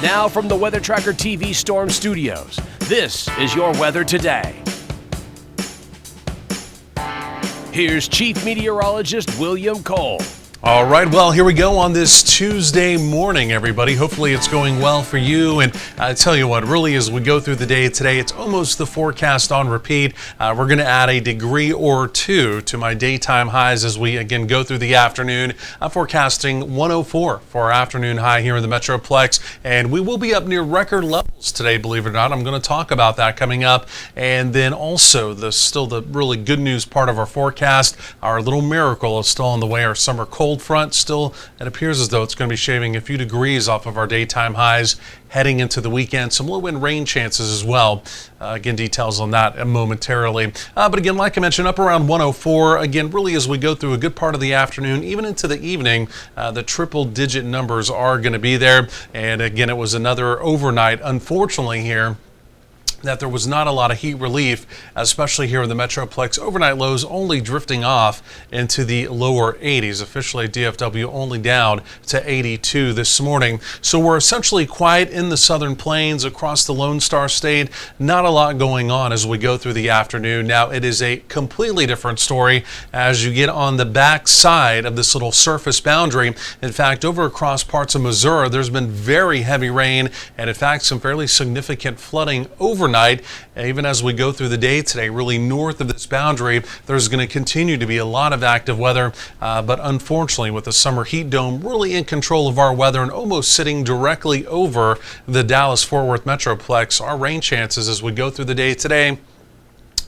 Now from the Weather Tracker TV Storm Studios, this is your weather today. Here's Chief Meteorologist William Cole. All right, well, here we go on this Tuesday morning, everybody. Hopefully it's going well for you. And I tell you what, really, as we go through the day today, it's almost the forecast on repeat. We're going to add a degree or two to my daytime highs as we, again, go through the afternoon. I'm forecasting 104 for our afternoon high here in the Metroplex. And we will be up near record levels today, believe it or not. I'm going to talk about that coming up. And then also, the really good news part of our forecast, our little miracle is still on the way, our summer cold front. Still, it appears as though it's going to be shaving a few degrees off of our daytime highs heading into the weekend. Some low-wind rain chances as well. Again, details on that momentarily. But again, like I mentioned, up around 104. Again, really as we go through a good part of the afternoon, even into the evening, the triple-digit numbers are going to be there. And again, it was another overnight, unfortunately, here, that there was not a lot of heat relief, especially here in the Metroplex. Overnight lows only drifting off into the lower 80s. Officially, DFW only down to 82 this morning. So we're essentially quiet in the southern plains across the Lone Star State. Not a lot going on as we go through the afternoon. Now, it is a completely different story as you get on the back side of this little surface boundary. In fact, over across parts of Missouri, there's been very heavy rain and, in fact, some fairly significant flooding overnight. Even as we go through the day today, really north of this boundary, there's going to continue to be a lot of active weather. But unfortunately, with the summer heat dome really in control of our weather and almost sitting directly over the Dallas-Fort Worth Metroplex, our rain chances as we go through the day today,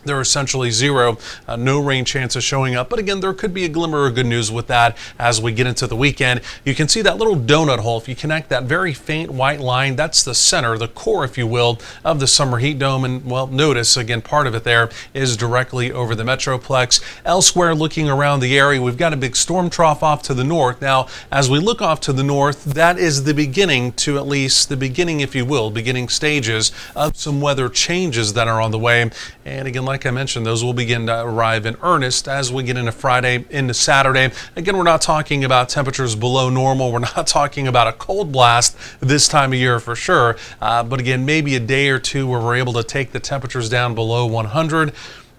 they're essentially zero. No rain chances showing up. But again, there could be a glimmer of good news with that as we get into the weekend. You can see that little donut hole. If you connect that very faint white line, that's the center, the core, if you will, of the summer heat dome. And, well, notice, again, part of it there is directly over the Metroplex. Elsewhere, looking around the area, we've got a big storm trough off to the north. Now, as we look off to the north, that is the beginning to at least the beginning, if you will, beginning stages of some weather changes that are on the way. And again, like I mentioned, those will begin to arrive in earnest as we get into Friday, into Saturday. Again, we're not talking about temperatures below normal. We're not talking about a cold blast this time of year for sure. But again, maybe a day or two where we're able to take the temperatures down below 100.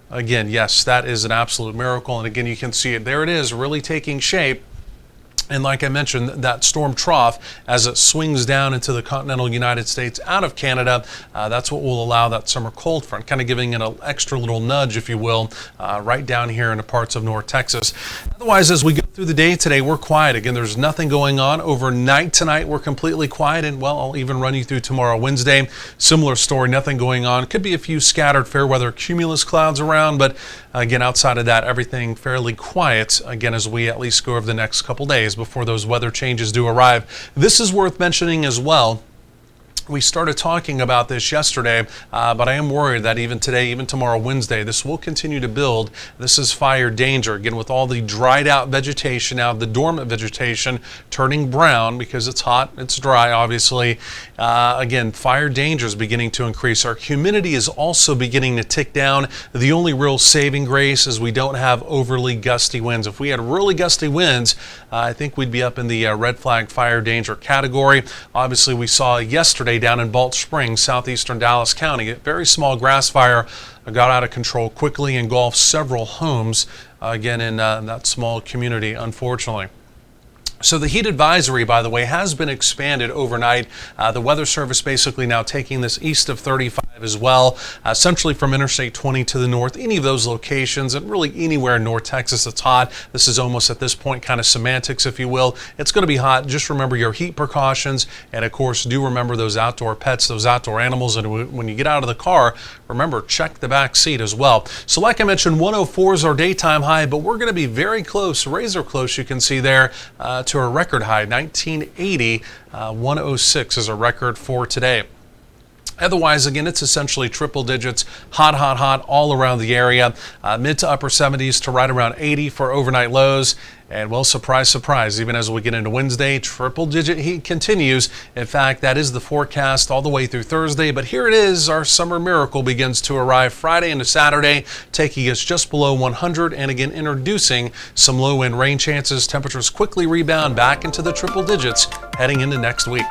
Again, yes, that is an absolute miracle. And again, you can see it. There it is, really taking shape. And like I mentioned, that storm trough, as it swings down into the continental United States out of Canada, that's what will allow that summer cold front, kind of giving it an extra little nudge, if you will, right down here in the parts of North Texas. Otherwise, as we go through the day today, we're quiet. Again, there's nothing going on. Overnight tonight, we're completely quiet. And, well, I'll even run you through tomorrow, Wednesday. Similar story, nothing going on. Could be a few scattered fair weather cumulus clouds around. But, again, outside of that, everything fairly quiet, again, as we at least go over the next couple days before those weather changes do arrive. This is worth mentioning as well. We started talking about this yesterday, but I am worried that even today, even tomorrow, Wednesday, this will continue to build. This is fire danger. Again, with all the dried out vegetation, now the dormant vegetation turning brown because it's hot, it's dry, obviously. Again, fire danger is beginning to increase. Our humidity is also beginning to tick down. The only real saving grace is we don't have overly gusty winds. If we had really gusty winds, I think we'd be up in the red flag fire danger category. Obviously, we saw yesterday down in Balch Springs, southeastern Dallas County, a very small grass fire got out of control, quickly engulfed several homes, again in that small community, unfortunately. So the heat advisory, by the way, has been expanded overnight. The Weather Service basically now taking this east of 35 as well, essentially from Interstate 20 to the north, any of those locations, and really anywhere in North Texas that's hot. This is almost at this point kind of semantics, if you will. It's going to be hot. Just remember your heat precautions, and of course, do remember those outdoor pets, those outdoor animals, and when you get out of the car, remember, check the back seat as well. So like I mentioned, 104 is our daytime high, but we're going to be very close, razor close, you can see there, to a record high, 1980. 106 is a record for today. Otherwise, again, it's essentially triple digits, hot, hot, hot all around the area. Mid to upper 70s to right around 80 for overnight lows. And, well, surprise, surprise, even as we get into Wednesday, triple-digit heat continues. In fact, that is the forecast all the way through Thursday. But here it is. Our summer miracle begins to arrive Friday into Saturday, taking us just below 100 and, again, introducing some low-end rain chances. Temperatures quickly rebound back into the triple digits heading into next week.